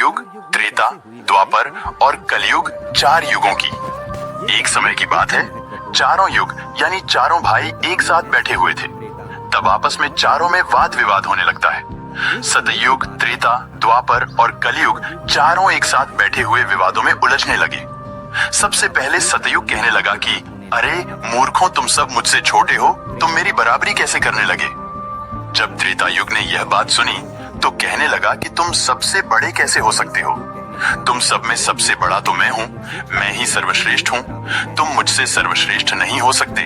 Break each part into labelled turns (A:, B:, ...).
A: सतयुग, त्रेता, द्वापर और कलयुग 4 युगों की। एक समय की बात है, चारों युग यानी चारों भाई एक साथ बैठे हुए थे। तब आपस में चारों में वाद विवाद होने लगता है। सतयुग, त्रेता, द्वापर और कलयुग चारों एक साथ बैठे हुए विवादों में उलझने लगे। सबसे पहले सतयुग कहने लगा कि अरे मूर्खों, तुम सब मुझसे छोटे हो, तुम मेरी बराबरी कैसे करने लगे। जब त्रेता युग ने यह बात सुनी तो कहने लगा कि तुम सबसे बड़े कैसे हो सकते हो। तुम सब में सबसे बड़ा तो मैं हूँ, मैं ही सर्वश्रेष्ठ हूँ, तुम मुझसे सर्वश्रेष्ठ नहीं हो सकते।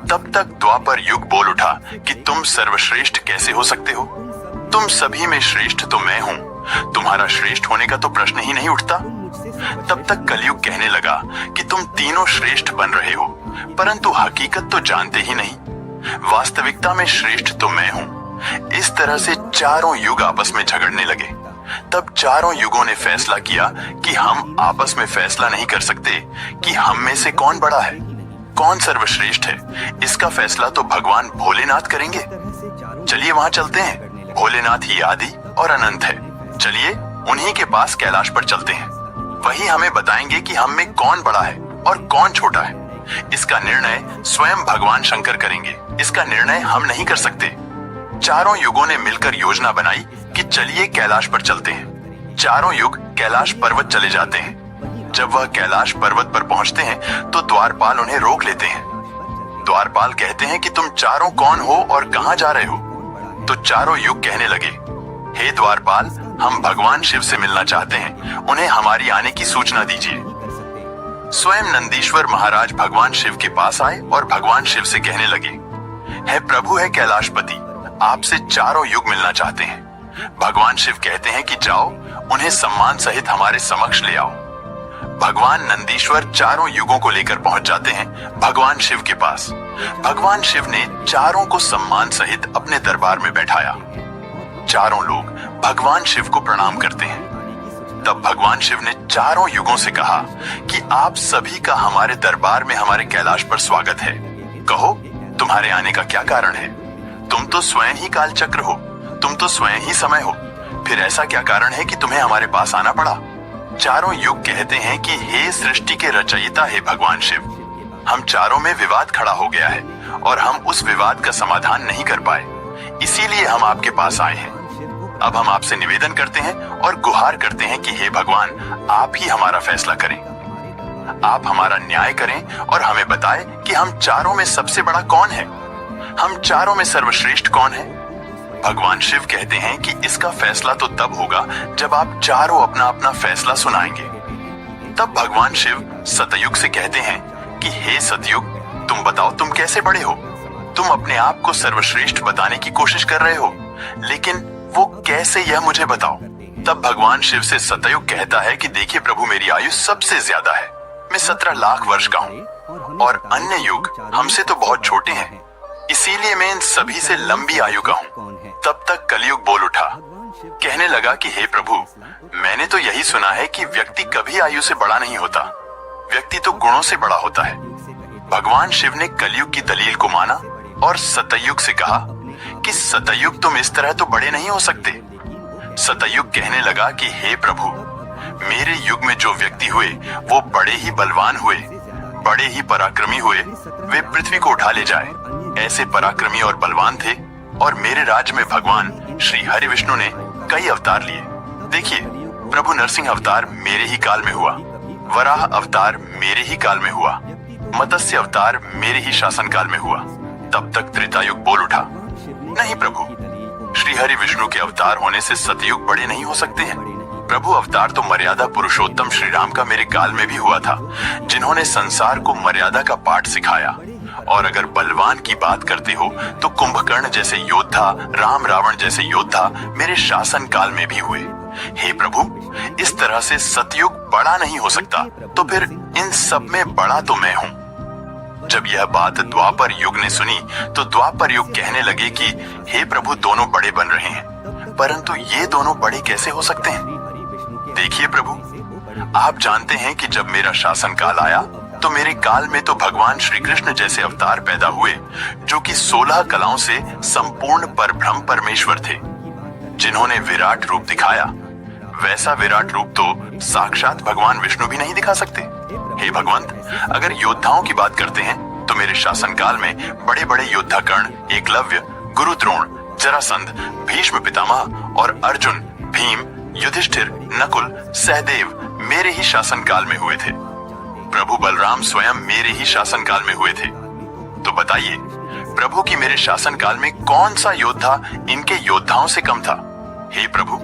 A: तब तक द्वापर युग बोल उठा कि तुम सर्वश्रेष्ठ कैसे हो सकते हो, तुम सभी में श्रेष्ठ तो मैं हूँ, तुम्हारा श्रेष्ठ होने का तो प्रश्न ही नहीं उठता। तब तक कलयुग कहने लगा कि तुम तीनों श्रेष्ठ बन रहे हो, परंतु हकीकत तो जानते ही नहीं, वास्तविकता में श्रेष्ठ तो मैं हूँ। इस तरह से चारों युग आपस में झगड़ने लगे। तब चारों युगों ने फैसला किया कि हम आपस में फैसला नहीं कर सकते कि हम में से कौन बड़ा है, कौन सर्वश्रेष्ठ है। इसका फैसला तो भगवान भोलेनाथ करेंगे। चलिए वहां चलते हैं, भोलेनाथ ही आदि और अनंत है। चलिए उन्हीं के पास कैलाश पर चलते हैं, वही हमें बताएंगे कि हम में कौन बड़ा है और कौन छोटा है। इसका निर्णय स्वयं भगवान शंकर करेंगे, इसका निर्णय हम नहीं कर सकते। चारों युगों ने मिलकर योजना बनाई कि चलिए कैलाश पर चलते हैं। चारों युग कैलाश पर्वत चले जाते हैं। जब वह कैलाश पर्वत पर पहुंचते हैं तो द्वारपाल उन्हें रोक लेते हैं। द्वारपाल कहते हैं कि तुम चारों कौन हो और कहां जा रहे हो। तो चारों युग कहने लगे, हे द्वारपाल, हम भगवान शिव से मिलना चाहते हैं, उन्हें हमारी आने की सूचना दीजिए। स्वयं नंदीश्वर महाराज भगवान शिव के पास आए और भगवान शिव से कहने लगे, है प्रभु, है कैलाशपति, आपसे चारों युग मिलना चाहते हैं। भगवान शिव कहते हैं कि जाओ, उन्हें सम्मान सहित हमारे समक्ष ले आओ। भगवान नंदीश्वर चारों युगों को लेकर पहुंच जाते हैं भगवान शिव के पास। भगवान शिव ने चारों को सम्मान सहित अपने दरबार में बैठाया। चारों लोग भगवान शिव को प्रणाम करते हैं। तब भगवान शिव ने चारों युगों से कहा कि आप सभी का हमारे दरबार में हमारे कैलाश पर स्वागत है। कहो, तुम्हारे आने का क्या कारण है। तुम तो स्वयं ही काल चक्र हो, तुम तो स्वयं ही समय हो, फिर ऐसा क्या कारण है कि तुम्हें हमारे पास आना पड़ा। चारों युग कहते हैं कि हे सृष्टि के रचयिता, हे भगवान शिव, हम चारों में विवाद खड़ा हो गया है और हम उस विवाद का समाधान नहीं कर पाए, इसीलिए हम आपके पास आए हैं। अब हम आपसे निवेदन करते हैं और गुहार करते हैं कि हे भगवान, आप ही हमारा फैसला करें, आप हमारा न्याय करें और हमें बताएं कि हम चारों में सबसे बड़ा कौन है, हम चारों में सर्वश्रेष्ठ कौन है। भगवान शिव कहते हैं कि इसका फैसला तो तब होगा जब आप चारों अपना अपना फैसला सुनाएंगे। तब भगवान शिव सतयुग से कहते हैं कि हे सतयुग, तुम बताओ, तुम कैसे बड़े हो। तुम अपने आप को सर्वश्रेष्ठ बताने की कोशिश कर रहे हो, लेकिन वो कैसे, यह मुझे बताओ। तब भगवान शिव से सतयुग कहता है कि देखिए प्रभु, मेरी आयु सबसे ज्यादा है, मैं 17 लाख वर्ष का हूँ और अन्य युग हमसे तो बहुत छोटे हैं, इसीलिए मैं इन सभी से लंबी आयु का हूँ। तब तक कलयुग बोल उठा, कहने लगा कि हे प्रभु, मैंने तो यही सुना है कि व्यक्ति कभी आयु से बड़ा नहीं होता, व्यक्ति तो गुणों से बड़ा होता है। भगवान शिव ने कलयुग की दलील को माना और सतयुग से कहा कि सतयुग, तुम इस तरह तो बड़े नहीं हो सकते। सतयुग कहने लगा कि हे प्रभु, मेरे युग में जो व्यक्ति हुए वो बड़े ही बलवान हुए, बड़े ही पराक्रमी हुए, वे पृथ्वी को उठा ले जाए, ऐसे पराक्रमी और बलवान थे। और मेरे राज्य में भगवान श्री हरि विष्णु ने कई अवतार लिए। देखिए, प्रभु नरसिंह अवतार मेरे ही काल में हुआ, वराह अवतार मेरे ही काल में हुआ, मत्स्य अवतार मेरे ही शासन काल में हुआ। तब तक त्रेतायुग बोल उठा, नहीं प्रभु, श्री हरि विष्णु के अवतार होने से सतयुग बड़े नहीं हो सकते हैं। प्रभु अवतार तो मर्यादा पुरुषोत्तम श्री राम का मेरे काल में भी हुआ था, जिन्होंने संसार को मर्यादा का पाठ सिखाया। और अगर बलवान की बात करते हो तो कुंभकर्ण जैसे योद्धा, राम रावण जैसे योद्धा मेरे शासन काल में भी हुए। हे प्रभु, इस तरह से सतयुग बड़ा नहीं हो सकता, तो फिर इन सब में बड़ा तो मैं हूँ। जब यह बात द्वापर युग ने सुनी तो द्वापर युग कहने लगे कि हे प्रभु, दोनों बड़े बन रहे हैं, परंतु ये दोनों बड़े कैसे हो सकते हैं। देखिए प्रभु, आप जानते हैं कि जब मेरा शासन काल आया तो मेरे काल में तो भगवान श्री कृष्ण जैसे अवतार पैदा हुए, जो कि 16 कलाओं से संपूर्ण परब्रह्म परमेश्वर थे, जिन्होंने विराट रूप दिखाया। वैसा विराट रूप तो साक्षात भगवान विष्णु भी नहीं दिखा सकते। हे भगवंत, अगर योद्धाओं की बात करते हैं तो मेरे शासनकाल में बड़े बड़े योद्धा कर्ण, एकलव्य, गुरु द्रोण, जरासंध, भीष्म पितामह और अर्जुन, भीम, युधिष्ठिर, नकुल, सहदेव मेरे ही शासनकाल में हुए थे। प्रभु बलराम स्वयं मेरे ही शासनकाल में हुए थे। तो बताइए, प्रभु की मेरे शासनकाल में कौन सा योद्धा इनके योद्धाओं से कम था? हे प्रभु,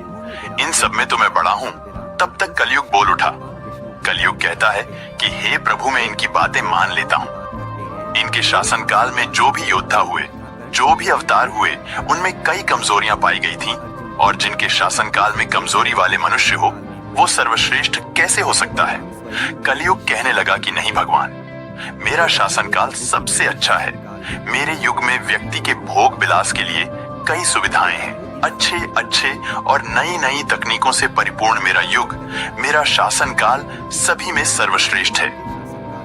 A: इन सब में तो मैं बड़ा हूं। तब तक कलयुग बोल उठा। कलयुग कहता है कि हे प्रभु, मैं इनकी बातें मान लेता हूं। इनके शासनकाल में जो भी योद्धा हुए, जो भी अवतार हुए, उनमें कई कमजोरियां पाई गई थीं, और जिनके शासनकाल में कमजोरी वाले मनुष्य हो, वो सर्वश्रेष्ठ कैसे हो सकता है? कलयुग कहने लगा कि नहीं भगवान, मेरा शासनकाल सबसे अच्छा है। मेरे युग में व्यक्ति के भोग विलास के लिए कई सुविधाएं हैं। अच्छे अच्छे और नई नई तकनीकों से परिपूर्ण मेरा युग, मेरा शासनकाल सभी में सर्वश्रेष्ठ है।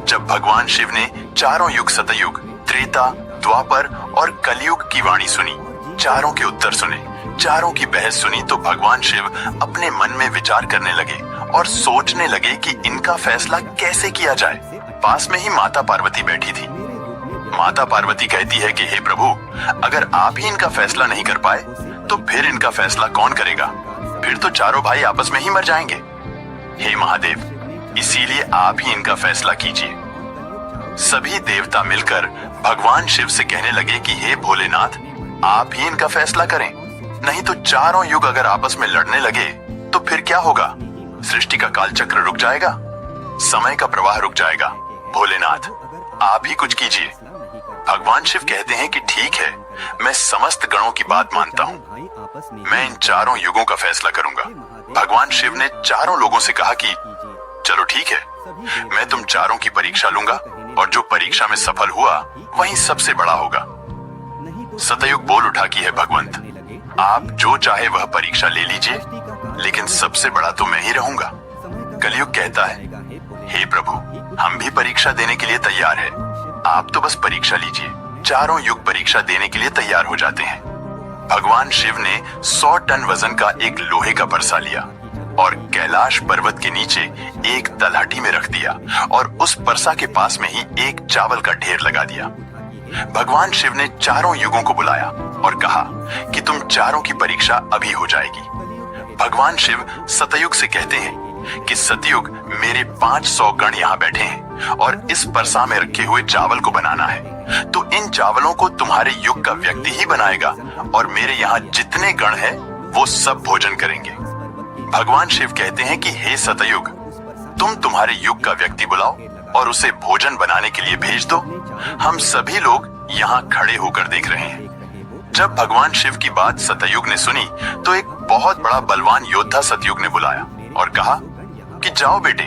A: जब भगवान शिव ने चारों युग, सतयुग, त्रेता, द्वापर और कलयुग की वाणी सुनी, चारों के उत्तर सुने, चारों की बहस सुनी, तो भगवान शिव अपने मन में विचार करने लगे और सोचने लगे कि इनका फैसला कैसे किया जाए। पास में ही माता पार्वती बैठी थी। माता पार्वती कहती है कि हे प्रभु, अगर आप ही इनका फैसला नहीं कर पाए तो फिर इनका फैसला कौन करेगा? फिर तो चारों भाई आपस में ही मर जाएंगे। हे महादेव, इसीलिए आप ही इनका फैसला कीजिए। सभी देवता मिलकर भगवान शिव से कहने लगे कि हे भोलेनाथ, आप ही इनका फैसला करें, नहीं तो चारों युग अगर आपस में लड़ने लगे तो फिर क्या होगा? सृष्टि का कालचक्र रुक जाएगा, समय का प्रवाह रुक जाएगा। भोलेनाथ, आप ही कुछ कीजिए। भगवान शिव कहते हैं कि ठीक है, मैं समस्त गणों की बात मानता हूँ। मैं इन चारों युगों का फैसला करूंगा। भगवान शिव ने चारों लोगों से कहा कि चलो ठीक है, मैं तुम चारों की परीक्षा लूंगा, और जो परीक्षा में सफल हुआ वही सबसे बड़ा होगा। सतयुग बोल उठा कि है भगवंत, आप जो चाहे वह परीक्षा ले लीजिए, लेकिन सबसे बड़ा तो मैं ही रहूंगा। कलयुग कहता है, हे प्रभु, हम भी परीक्षा देने के लिए तैयार है, आप तो बस परीक्षा लीजिए। चारों युग परीक्षा देने के लिए तैयार हो जाते हैं। भगवान शिव ने 100 टन वजन का एक लोहे का परसा लिया और कैलाश पर्वत के नीचे एक तलहटी में रख दिया, और उस परसा के पास में ही एक चावल का ढेर लगा दिया। भगवान शिव ने चारों युगों को बुलाया और कहा कि तुम चारों की परीक्षा अभी हो जाएगी। भगवान शिव सतयुग से कहते हैं कि सतयुग, मेरे 500 गण यहाँ बैठे हैं और इस परसा में रखे हुए चावल को बनाना है, तो इन चावलों को तुम्हारे युग का व्यक्ति ही बनाएगा, और मेरे यहाँ जितने गण हैं वो सब भोजन करेंगे। भगवान शिव कहते हैं कि हे सतयुग, तुम तुम्हारे युग का व्यक्ति बुलाओ और उसे भोजन बनाने के लिए भेज दो। हम सभी लोग यहाँ खड़े होकर देख रहे हैं। जब भगवान शिव की बात सतयुग ने सुनी तो एक बहुत बड़ा बलवान योद्धा सतयुग ने बुलाया और कहा कि जाओ बेटे,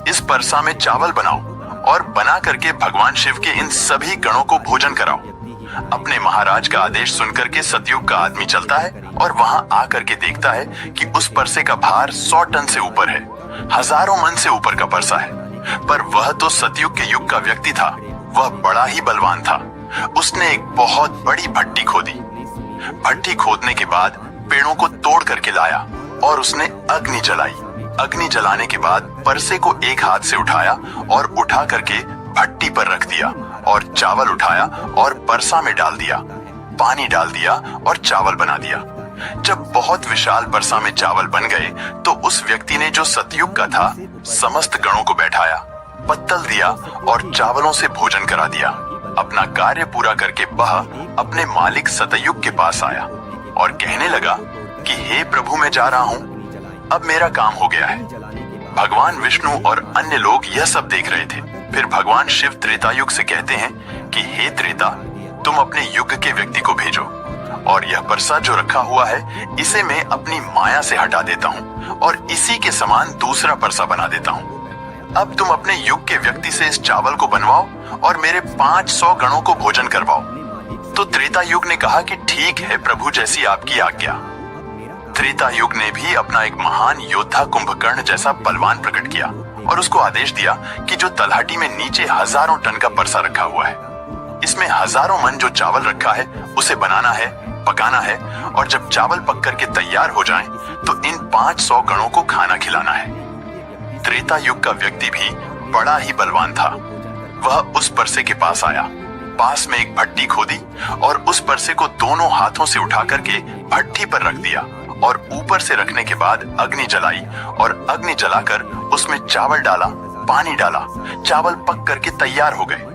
A: इस परसा में चावल बनाओ और बना करके भगवान शिव के इन सभी गणों को भोजन कराओ। अपने महाराज का आदेश सुनकर के सतयुग का आदमी चलता है और वहां आकर के देखता है कि उस परसे का भार 100 टन से ऊपर है, हजारों मन से ऊपर का परसा है। पर वह तो सतयुग के युग का व्यक्ति था, वह बड़ा ही बलवान था। उसने एक बहुत बड़ी भट्टी खोदी। भट्टी खोदने के बाद पेड़ों को तोड़ करके लाया और उसने अग्नि जलाई। अग्नि जलाने के बाद परसे को एक हाथ से उठाया और उठा करके भट्टी पर रख दिया, और चावल उठाया और परसा में डाल दिया, पानी डाल दिया और चावल बना दिया। जब बहुत विशाल परसा में चावल बन गए तो उस व्यक्ति ने, जो सतयुग का था, समस्त गणों को बैठाया, पत्तल दिया और चावलों से भोजन करा दिया। अपना कार्य पूरा करके वह अपने मालिक सतयुग के पास आया और कहने लगा कि हे प्रभु, मैं जा रहा हूँ, अब मेरा काम हो गया है। भगवान विष्णु और अन्य लोग यह सब देख रहे थे। फिर भगवान शिव त्रेता युग से कहते हैं कि हे त्रेता, तुम अपने युग के व्यक्ति को भेजो, और यह परसा जो रखा हुआ है इसे मैं अपनी माया से हटा देता हूँ और इसी के समान दूसरा परसा बना देता हूँ। अब तुम अपने युग के व्यक्ति से इस चावल को बनवाओ और मेरे 500 गणों को भोजन करवाओ। तो त्रेता युग ने कहा कि ठीक है प्रभु, जैसी आपकी आज्ञा। त्रेता युग ने भी अपना एक महान योद्धा कुंभकर्ण जैसा बलवान प्रकट किया और उसको आदेश दिया कि जो तलहटी में नीचे हजारों टन का परसा रखा हुआ है, इसमें हजारों मन जो चावल रखा है उसे बनाना है, पकाना है और जब चावल पक करके तैयार हो जाएं, तो इन 500 गणों को खाना खिलाना है। त्रेता युग का व्यक्ति भी बड़ा ही बलवान था। वह उस परसे के पास आया, पास में एक भट्टी खोदी और उस परसे को दोनों हाथों से उठा करके भट्टी पर रख दिया और ऊपर से रखने के बाद अग्नि जलाई और अग्नि जलाकर उसमें चावल डाला, पानी डाला। चावल पक करके तैयार हो गए।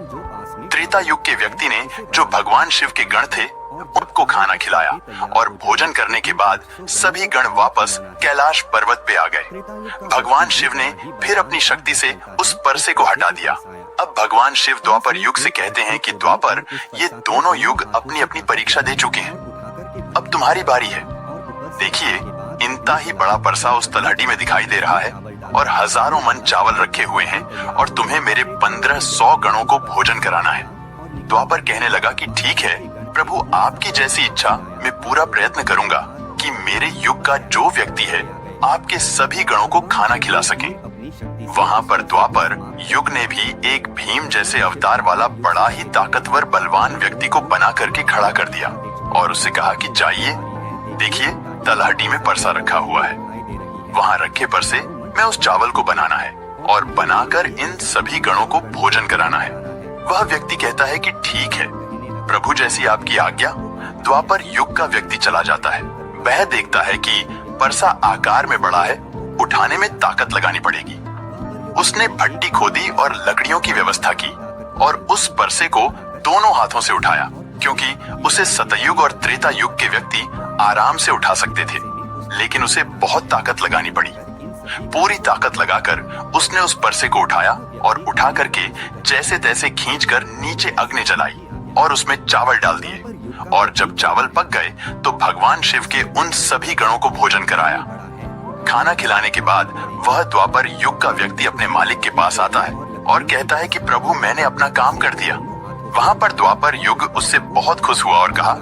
A: त्रेता युग के व्यक्ति ने, जो भगवान शिव के गण थे, उनको खाना खिलाया और भोजन करने के बाद सभी गण वापस कैलाश पर्वत पे आ गए। भगवान शिव ने फिर अपनी शक्ति से उस परसे को हटा दिया। अब भगवान शिव द्वापर युग से कहते हैं कि द्वापर, ये दोनों युग अपनी अपनी परीक्षा दे चुके हैं, अब तुम्हारी बारी है। देखिए, इतना ही बड़ा परसा उस तलहटी में दिखाई दे रहा है और हजारों मन चावल रखे हुए हैं और तुम्हें मेरे 1500 गणों को भोजन कराना है। द्वापर कहने लगा कि ठीक है प्रभु, आपकी जैसी इच्छा, मैं पूरा प्रयत्न करूंगा कि मेरे युग का जो व्यक्ति है आपके सभी गणों को खाना खिला सके। वहां पर द्वापर युग ने भी एक भीम जैसे अवतार वाला बड़ा ही ताकतवर बलवान व्यक्ति को बना करके खड़ा कर दिया और उससे कहा कि जाइए, देखिए तलहटी में परसा रखा हुआ है, वहां रखे परसे में उस चावल को बनाना है और बनाकर इन सभी गणों को भोजन कराना है। वह व्यक्ति कहता है कि ठीक है प्रभु, जैसी आपकी आज्ञा। द्वापर युग का व्यक्ति चला जाता है। वह देखता है कि परसा आकार में बड़ा है, उठाने में ताकत लगानी पड़ेगी। उसने भट्टी खोदी और लकड़ियों की व्यवस्था की और उस परसे को दोनों हाथों से उठाया, क्योंकि उसे सतयुग और त्रेता युग के व्यक्ति आराम से उठा सकते थे, लेकिन उसे बहुत ताकत लगानी पड़ी। पूरी ताकत लगाकर उसने उस परसे को उठाया और उठा करके जैसे तैसे खींचकर नीचे अग्नि जलाई और उसमें चावल डाल दिए और जब चावल पक गए तो भगवान शिव के उन सभी गणों को भोजन कराया। खाना खिलाने के बाद वह द्वापर युग का व्यक्ति अपने मालिक के पास आता है और कहता है कि प्रभु, मैंने अपना काम कर दिया। वहां पर द्वापर युग उससे बहुत खुश हुआ और कहा,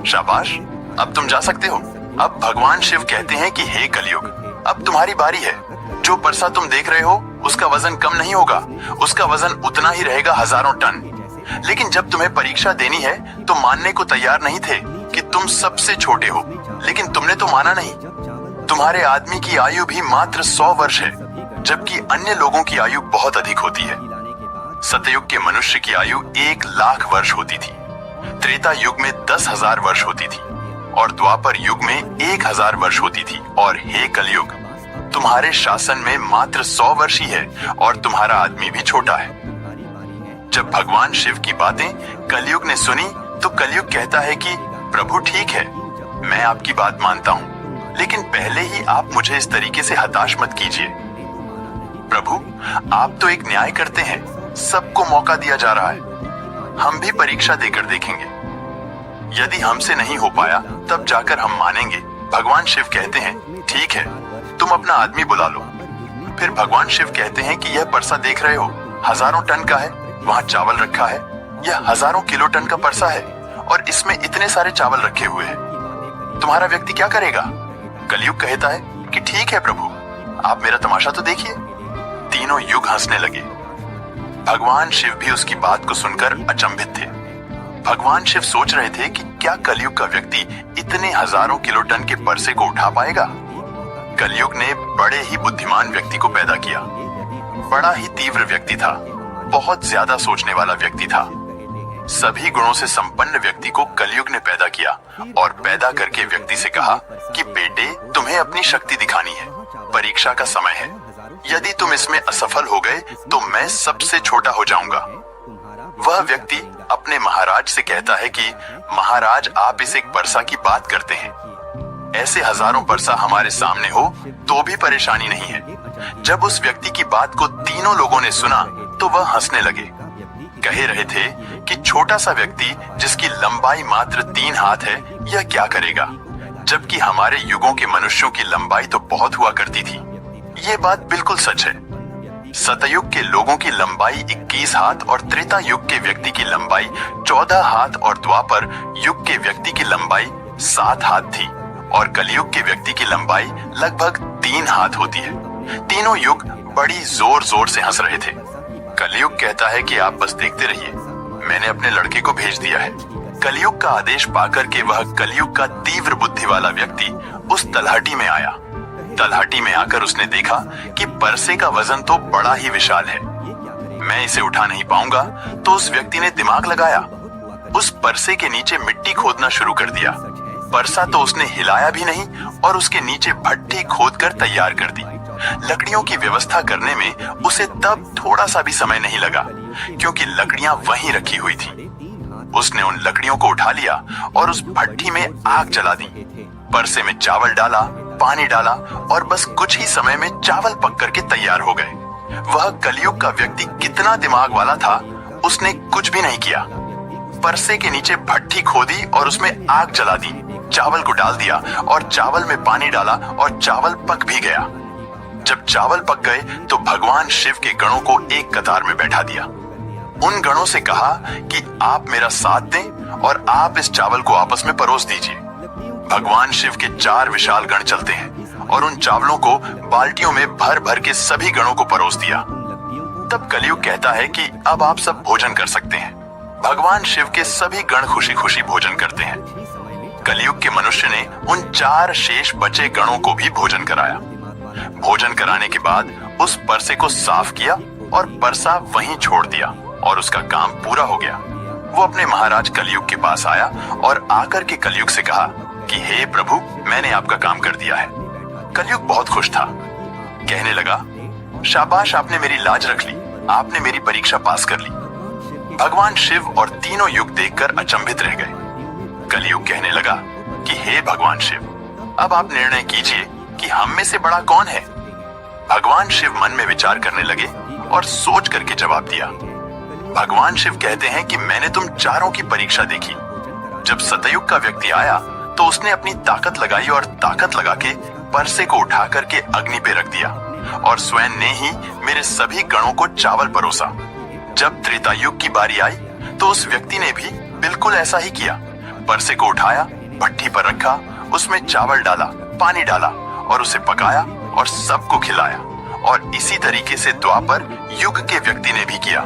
A: शाबाश, अब तुम जा सकते हो। अब भगवान शिव कहते हैं कि हे कलयुग, अब तुम्हारी बारी है। जो परसा तुम देख रहे हो उसका वजन कम नहीं होगा, उसका वजन उतना ही रहेगा, हजारों टन। लेकिन जब तुम्हें परीक्षा देनी है तो मानने को तैयार नहीं थे कि तुम सबसे छोटे हो, लेकिन तुमने तो माना नहीं। तुम्हारे आदमी की आयु भी मात्र 100 वर्ष है, जबकि अन्य लोगों की आयु बहुत अधिक होती है। सतयुग के मनुष्य की आयु 1,00,000 वर्ष होती थी, त्रेता युग में 10,000 वर्ष होती थी और द्वापर युग में 1,000 वर्ष होती थी। और हे कलयुग, तुम्हारे शासन में मात्र 100 वर्ष ही है और तुम्हारा आदमी भी छोटा है। जब भगवान शिव की बातें कलयुग ने सुनी तो कलयुग कहता है कि प्रभु ठीक है, मैं आपकी बात मानता हूँ, लेकिन पहले ही आप मुझे इस तरीके से हताश मत कीजिए। प्रभु, आप तो एक न्याय करते हैं, सबको मौका दिया जा रहा है, हम भी परीक्षा देकर देखेंगे। यदि हमसे नहीं हो पाया तब जाकर हम मानेंगे। भगवान शिव कहते हैं ठीक है, तुम अपना आदमी बुला लो। फिर भगवान शिव कहते हैं कि यह परसा देख रहे हो, हजारों टन का है, वहां चावल रखा है, यह हजारों किलो टन का परसा है और इसमें इतने सारे चावल रखे हुए हैं, तुम्हारा व्यक्ति क्या करेगा? कलयुग कहता है कि ठीक है प्रभु, आप मेरा तमाशा तो देखिए। तीनों युग हंसने लगे। भगवान शिव भी उसकी बात को सुनकर अचंभित थे। भगवान शिव सोच रहे थे कि क्या कलयुग का व्यक्ति इतने हजारों किलो टन के परसे को उठा पाएगा? कलयुग ने बड़े ही बुद्धिमान व्यक्ति को पैदा किया। बड़ा ही तीव्र व्यक्ति था, बहुत ज्यादा सोचने वाला व्यक्ति था। सभी गुणों से संपन्न व्यक्ति को कलयुग ने पैदा किया और पैदा करके व्यक्ति से कहा कि बेटे, तुम्हें अपनी शक्ति दिखानी है, परीक्षा का समय है। यदि तुम इसमें असफल हो गए तो मैं सबसे छोटा हो जाऊंगा। वह व्यक्ति अपने महाराज से कहता है कि महाराज, आप इस एक परसा की बात करते हैं, ऐसे हजारों परसा हमारे सामने हो तो भी परेशानी नहीं है। जब उस व्यक्ति की बात को तीनों लोगों ने सुना तो वह हंसने लगे। कह रहे थे कि छोटा सा व्यक्ति जिसकी लंबाई मात्र 3 हाथ है, यह क्या करेगा, जबकि हमारे युगों के मनुष्यों की लंबाई तो बहुत हुआ करती थी। ये बात बिल्कुल सच है। सतयुग के लोगों की लंबाई 21 हाथ और त्रेता युग के व्यक्ति की लंबाई 14 हाथ और द्वापर युग के व्यक्ति की लंबाई 7 हाथ थी और कलयुग के व्यक्ति की लंबाई लगभग 3 हाथ होती है। तीनों युग बड़ी जोर जोर से हंस रहे थे। कलयुग कहता है कि आप बस देखते रहिए, मैंने अपने लड़के को भेज दिया है, कलयुग का आदेश पाकर के वह कलयुग का तीव्र बुद्धि वाला व्यक्ति उस तलहटी में आया। तलहटी में आकर उसने देखा कि परसे का वजन तो बड़ा ही विशाल है, मैं इसे उठा नहीं पाऊंगा। तो उस व्यक्ति ने दिमाग लगाया, उस परसे के नीचे मिट्टी खोदना शुरू कर दिया। परसा तो उसने हिलाया भी नहीं और उसके नीचे भट्टी खोदकर तैयार कर दी। लकड़ियों की व्यवस्था करने में उसे तब थोड़ा सा भी समय नहीं लगा, क्योंकि लकड़ियां वहीं रखी हुई थी। उसने उन लकड़ियों को उठा लिया और उस भट्टी में आग जला दी। परसे में चावल डाला, पानी डाला और बस कुछ ही समय में चावल पक करके तैयार हो गए। वह कलयुग का व्यक्ति कितना दिमाग वाला था, उसने कुछ भी नहीं किया। परसे के नीचे भट्टी खोदी और उसमें आग जला दी, चावल को डाल दिया और चावल में पानी डाला और चावल पक भी गया। जब चावल पक गए तो भगवान शिव के गणों को एक कतार में बैठा दिया। उन गणों से कहा कि आप मेरा साथ दें और आप इस चावल को आपस में परोस दीजिए। भगवान शिव के 4 विशाल गण चलते हैं और उन चावलों को बाल्टियों में भर भर के सभी गणों को परोस दिया। तब कलयुग कहता है कि अब आप सब भोजन कर सकते हैं। भगवान शिव के सभी गण खुशी खुशी भोजन करते हैं। कलयुग के मनुष्य ने उन 4 शेष बचे गणों को भी भोजन कराया। भोजन कराने के बाद उस परसे को साफ किया और परसा वहीं छोड़ दिया और उसका काम पूरा हो गया। वो अपने महाराज कलयुग के पास आया और आकर के कलयुग से कहा कि हे प्रभु, मैंने आपका काम कर दिया है। कलयुग बहुत खुश था, कहने लगा, शाबाश, आपने मेरी लाज रख ली, आपने मेरी परीक्षा पास कर ली। भगवान शिव और तीनों युग देखकर अचंभित रह गए। कलयुग कहने लगा कि हे भगवान शिव, अब आप निर्णय कीजिए कि हम में से बड़ा कौन है। भगवान शिव मन में विचार करने लगे और सोच करके जवाब दिया। भगवान शिव कहते हैं कि मैंने तुम चारों की परीक्षा देखी। जब सतयुग का व्यक्ति आया तो उसने अपनी ताकत लगाई और ताकत लगा के परसे को उठा करके अग्नि पे रख दिया और स्वयं ने ही मेरे सभी गणों को चावल परोसा। जब त्रेता युग की बारी आई तो उस व्यक्ति ने भी बिल्कुल ऐसा ही किया। परसे को उठाया, भट्टी पर रखा, उसमें चावल डाला, पानी डाला और उसे पकाया और सबको खिलाया। और इसी तरीके से द्वापर युग के व्यक्ति ने भी किया।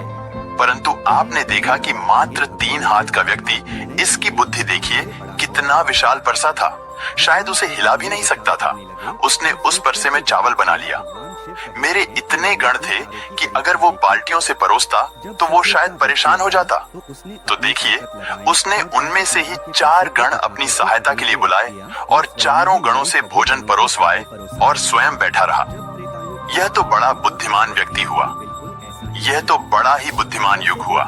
A: परंतु आपने देखा कि मात्र 3 हाथ का व्यक्ति, इसकी बुद्धि देखिए कितना विशाल परसा था, शायद उसे हिला भी नहीं सकता था। उसने उस परसे में चावल बना लिया। मेरे इतने गण थे कि अगर वो बाल्टियों से परोसता तो वो शायद परेशान हो जाता। तो देखिए, उसने उनमें से ही 4 गण अपनी सहायता के लिए बुलाए और चारों गणों से भोजन परोसवाए और स्वयं बैठा रहा। यह तो बड़ा बुद्धिमान व्यक्ति हुआ। यह तो बड़ा ही बुद्धिमान युग हुआ।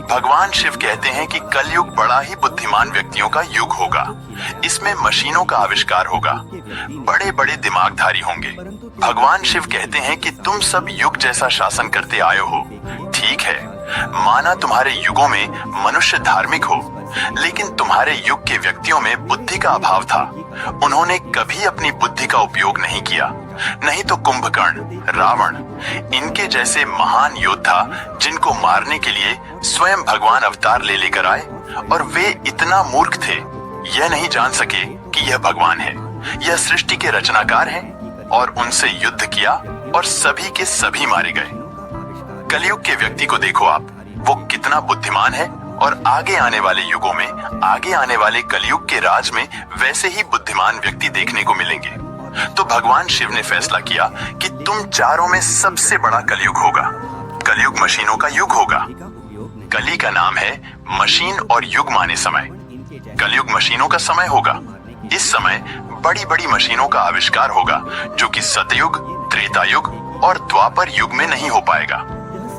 A: भगवान शिव कहते हैं कि कलयुग बड़ा ही बुद्धिमान व्यक्तियों का युग होगा। इसमें मशीनों का आविष्कार होगा, बड़े बड़े दिमागधारी होंगे। भगवान शिव कहते हैं कि तुम सब युग जैसा शासन करते आए हो। ठीक है, माना तुम्हारे युगों में मनुष्य धार्मिक हो, लेकिन तुम्हारे युग के व्यक्तियों में बुद्धि का अभाव था। उन्होंने कभी अपनी बुद्धि का उपयोग नहीं किया। नहीं तो कुंभकर्ण, रावण, इनके जैसे महान योद्धा जिनको मारने के लिए स्वयं भगवान अवतार ले लेकर आए, और वे इतना मूर्ख थे, यह नहीं जान सके कि यह भगवान है, यह सृष्टि के रचनाकार हैं, और उनसे युद्ध किया और सभी के सभी मारे गए। कलयुग के व्यक्ति को देखो आप, वो कितना बुद्धिमान है, और आगे आने वाले युगों में, आगे आने वाले कलयुग के राज में वैसे ही बुद्धिमान व्यक्ति देखने को मिलेंगे। तो भगवान शिव ने फैसला किया कि तुम चारों में सबसे बड़ा कलयुग होगा। कलयुग मशीनों का युग होगा। कली का नाम है मशीन और युग माने समय। कलयुग मशीनों का समय होगा। इस समय बड़ी बड़ी मशीनों का आविष्कार होगा, जो कि सतयुग, त्रेता युग और द्वापर युग में नहीं हो पाएगा।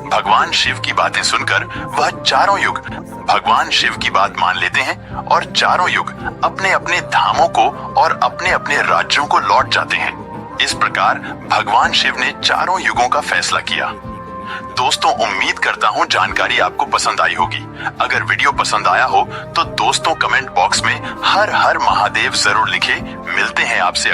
A: भगवान शिव की बातें सुनकर वह चारों युग भगवान शिव की बात मान लेते हैं और चारों युग अपने अपने धामों को और अपने अपने राज्यों को लौट जाते हैं। इस प्रकार भगवान शिव ने चारों युगों का फैसला किया। दोस्तों, उम्मीद करता हूँ जानकारी आपको पसंद आई होगी। अगर वीडियो पसंद आया हो तो दोस्तों कमेंट बॉक्स में हर हर महादेव जरूर लिखें। मिलते हैं आपसे